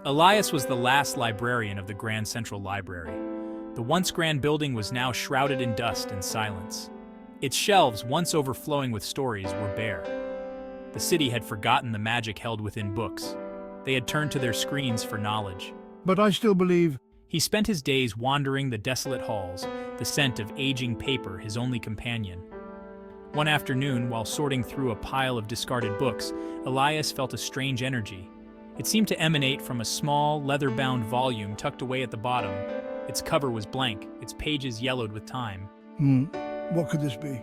Elias was the last librarian of the Grand Central Library. The once grand building was now shrouded in dust and silence. Its shelves, once overflowing with stories, were bare. The city had forgotten the magic held within books. They had turned to their screens for knowledge. But I still believe. He spent his days wandering the desolate halls, the scent of aging paper his only companion. One afternoon, while sorting through a pile of discarded books, Elias felt a strange energy. It seemed to emanate from a small, leather-bound volume tucked away at the bottom. Its cover was blank, its pages yellowed with time. What could this be?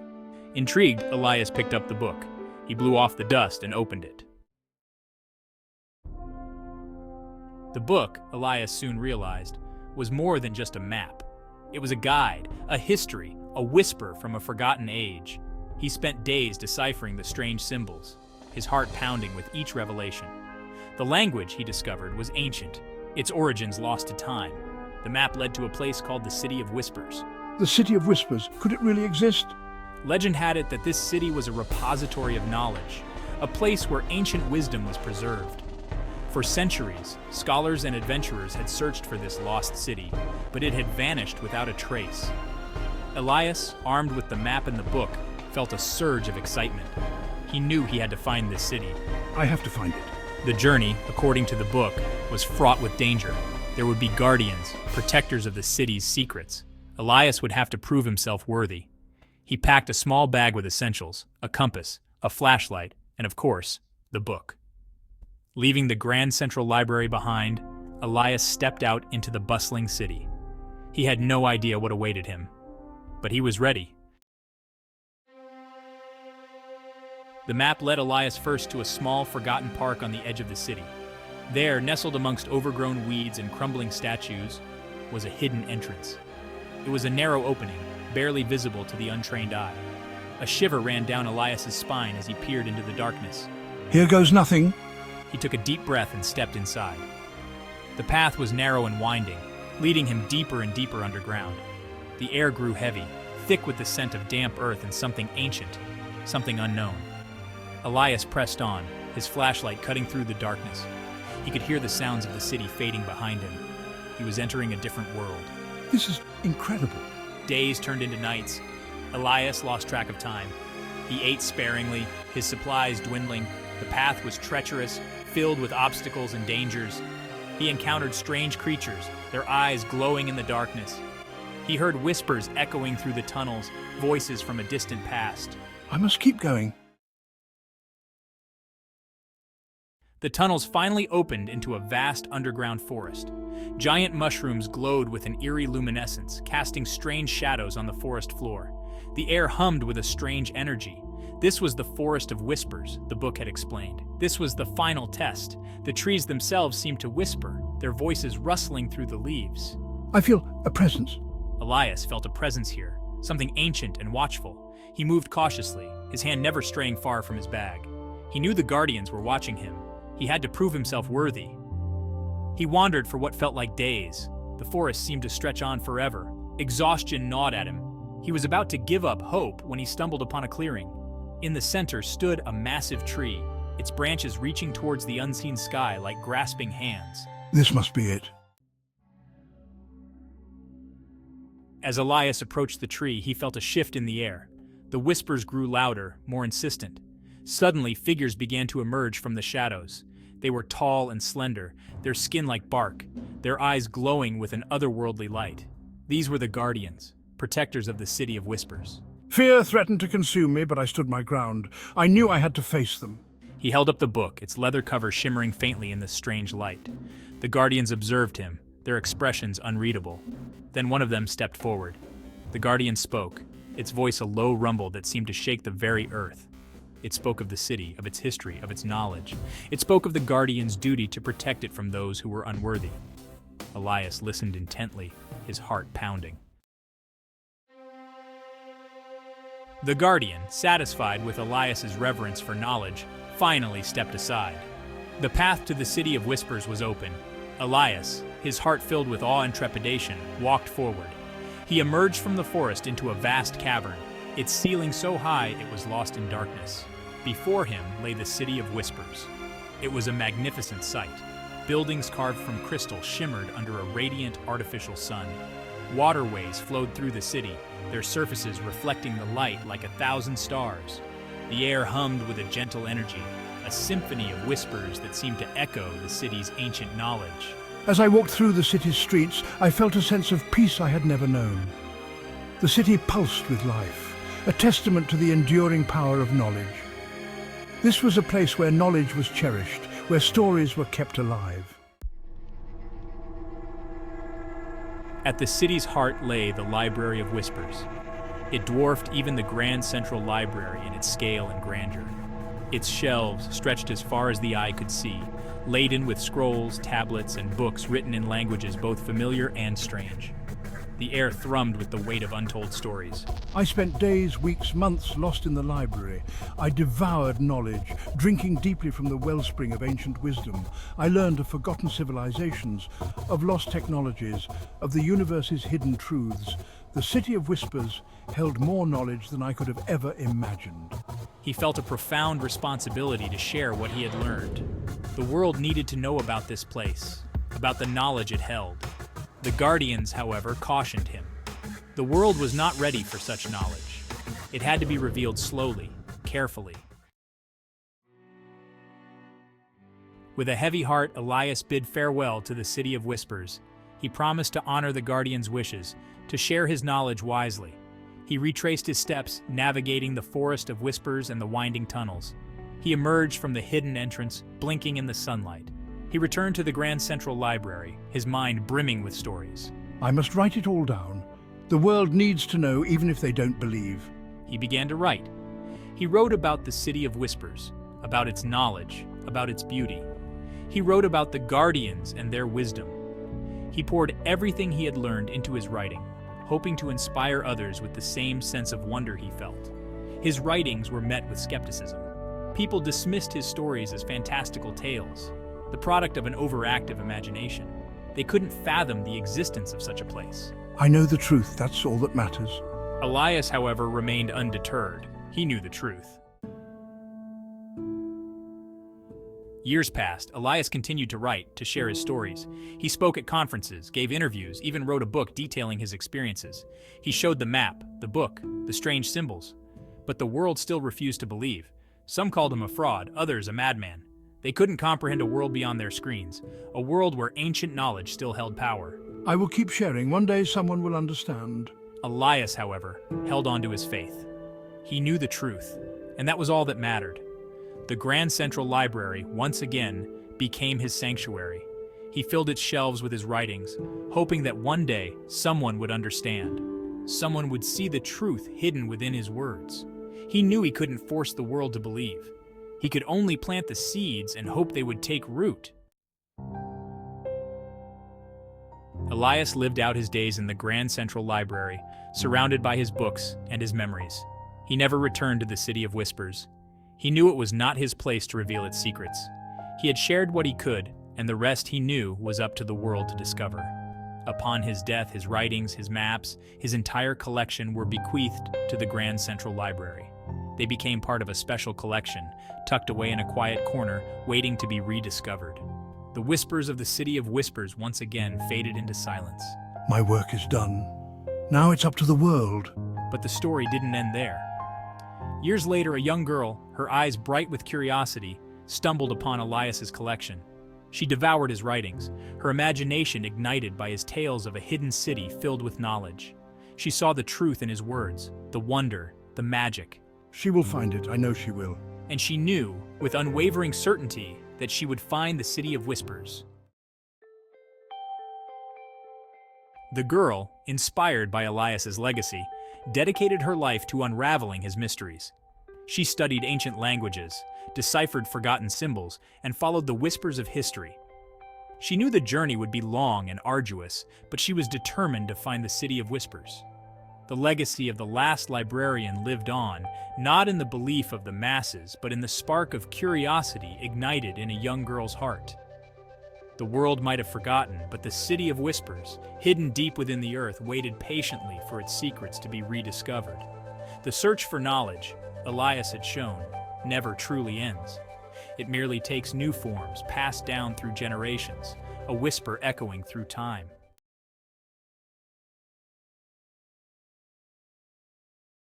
Intrigued, Elias picked up the book. He blew off the dust and opened it. The book, Elias soon realized, was more than just a map. It was a guide, a history, a whisper from a forgotten age. He spent days deciphering the strange symbols, his heart pounding with each revelation. The language, he discovered, was ancient, its origins lost to time. The map led to a place called the City of Whispers. The City of Whispers. Could it really exist? Legend had it that this city was a repository of knowledge, a place where ancient wisdom was preserved. For centuries, scholars and adventurers had searched for this lost city, but it had vanished without a trace. Elias, armed with the map and the book, felt a surge of excitement. He knew he had to find this city. I have to find it. The journey, according to the book, was fraught with danger. There would be guardians, protectors of the city's secrets. Elias would have to prove himself worthy. He packed a small bag with essentials, a compass, a flashlight, and of course, the book. Leaving the Grand Central Library behind, Elias stepped out into the bustling city. He had no idea what awaited him, but he was ready. The map led Elias first to a small, forgotten park on the edge of the city. There, nestled amongst overgrown weeds and crumbling statues, was a hidden entrance. It was a narrow opening, barely visible to the untrained eye. A shiver ran down Elias's spine as he peered into the darkness. Here goes nothing. He took a deep breath and stepped inside. The path was narrow and winding, leading him deeper and deeper underground. The air grew heavy, thick with the scent of damp earth and something ancient, something unknown. Elias pressed on, his flashlight cutting through the darkness. He could hear the sounds of the city fading behind him. He was entering a different world. This is incredible. Days turned into nights. Elias lost track of time. He ate sparingly, his supplies dwindling. The path was treacherous, filled with obstacles and dangers. He encountered strange creatures, their eyes glowing in the darkness. He heard whispers echoing through the tunnels, voices from a distant past. I must keep going. The tunnels finally opened into a vast underground forest. Giant mushrooms glowed with an eerie luminescence, casting strange shadows on the forest floor. The air hummed with a strange energy. This was the Forest of Whispers, the book had explained. This was the final test. The trees themselves seemed to whisper, their voices rustling through the leaves. I feel a presence. Elias felt a presence here, something ancient and watchful. He moved cautiously, his hand never straying far from his bag. He knew the guardians were watching him. He had to prove himself worthy. He wandered for what felt like days. The forest seemed to stretch on forever. Exhaustion gnawed at him. He was about to give up hope when he stumbled upon a clearing. In the center stood a massive tree, its branches reaching towards the unseen sky like grasping hands. This must be it. As Elias approached the tree, he felt a shift in the air. The whispers grew louder, more insistent. Suddenly, figures began to emerge from the shadows. They were tall and slender, their skin like bark, their eyes glowing with an otherworldly light. These were the guardians, protectors of the City of Whispers. Fear threatened to consume me, but I stood my ground. I knew I had to face them. He held up the book, its leather cover shimmering faintly in the strange light. The guardians observed him, their expressions unreadable. Then one of them stepped forward. The guardian spoke, its voice a low rumble that seemed to shake the very earth. It spoke of the city, of its history, of its knowledge. It spoke of the guardian's duty to protect it from those who were unworthy. Elias listened intently, his heart pounding. The guardian, satisfied with Elias's reverence for knowledge, finally stepped aside. The path to the City of Whispers was open. Elias, his heart filled with awe and trepidation, walked forward. He emerged from the forest into a vast cavern, its ceiling so high it was lost in darkness. Before him lay the City of Whispers. It was a magnificent sight. Buildings carved from crystal shimmered under a radiant artificial sun. Waterways flowed through the city, their surfaces reflecting the light like 1,000 stars. The air hummed with a gentle energy, a symphony of whispers that seemed to echo the city's ancient knowledge. As I walked through the city's streets, I felt a sense of peace I had never known. The city pulsed with life, a testament to the enduring power of knowledge. This was a place where knowledge was cherished, where stories were kept alive. At the city's heart lay the Library of Whispers. It dwarfed even the Grand Central Library in its scale and grandeur. Its shelves stretched as far as the eye could see, laden with scrolls, tablets, and books written in languages both familiar and strange. The air thrummed with the weight of untold stories. I spent days, weeks, months lost in the library. I devoured knowledge, drinking deeply from the wellspring of ancient wisdom. I learned of forgotten civilizations, of lost technologies, of the universe's hidden truths. The City of Whispers held more knowledge than I could have ever imagined. He felt a profound responsibility to share what he had learned. The world needed to know about this place, about the knowledge it held. The Guardians, however, cautioned him. The world was not ready for such knowledge. It had to be revealed slowly, carefully. With a heavy heart, Elias bid farewell to the City of Whispers. He promised to honor the Guardians' wishes, to share his knowledge wisely. He retraced his steps, navigating the forest of whispers and the winding tunnels. He emerged from the hidden entrance, blinking in the sunlight. He returned to the Grand Central Library, his mind brimming with stories. I must write it all down. The world needs to know, even if they don't believe. He began to write. He wrote about the City of Whispers, about its knowledge, about its beauty. He wrote about the Guardians and their wisdom. He poured everything he had learned into his writing, hoping to inspire others with the same sense of wonder he felt. His writings were met with skepticism. People dismissed his stories as fantastical tales, the product of an overactive imagination. They couldn't fathom the existence of such a place. I know the truth, that's all that matters. Elias, however, remained undeterred. He knew the truth. Years passed. Elias continued to write, to share his stories. He spoke at conferences, gave interviews, even wrote a book detailing his experiences. He showed the map, the book, the strange symbols. But the world still refused to believe. Some called him a fraud, others a madman. They couldn't comprehend a world beyond their screens, a world where ancient knowledge still held power. I will keep sharing. One day someone will understand. Elias, however, held on to his faith. He knew the truth, and that was all that mattered. The Grand Central Library, once again, became his sanctuary. He filled its shelves with his writings, hoping that one day someone would understand. Someone would see the truth hidden within his words. He knew he couldn't force the world to believe. He could only plant the seeds and hope they would take root. Elias lived out his days in the Grand Central Library, surrounded by his books and his memories. He never returned to the City of Whispers. He knew it was not his place to reveal its secrets. He had shared what he could, and the rest he knew was up to the world to discover. Upon his death, his writings, his maps, his entire collection were bequeathed to the Grand Central Library. They became part of a special collection, tucked away in a quiet corner, waiting to be rediscovered. The whispers of the City of Whispers once again faded into silence. My work is done. Now it's up to the world. But the story didn't end there. Years later, a young girl, her eyes bright with curiosity, stumbled upon Elias's collection. She devoured his writings, her imagination ignited by his tales of a hidden city filled with knowledge. She saw the truth in his words, the wonder, the magic. She will find it, I know she will. And she knew, with unwavering certainty, that she would find the City of Whispers. The girl, inspired by Elias's legacy, dedicated her life to unraveling his mysteries. She studied ancient languages, deciphered forgotten symbols, and followed the whispers of history. She knew the journey would be long and arduous, but she was determined to find the City of Whispers. The legacy of the last librarian lived on, not in the belief of the masses, but in the spark of curiosity ignited in a young girl's heart. The world might have forgotten, but the City of Whispers, hidden deep within the earth, waited patiently for its secrets to be rediscovered. The search for knowledge, Elias had shown, never truly ends. It merely takes new forms, passed down through generations, a whisper echoing through time.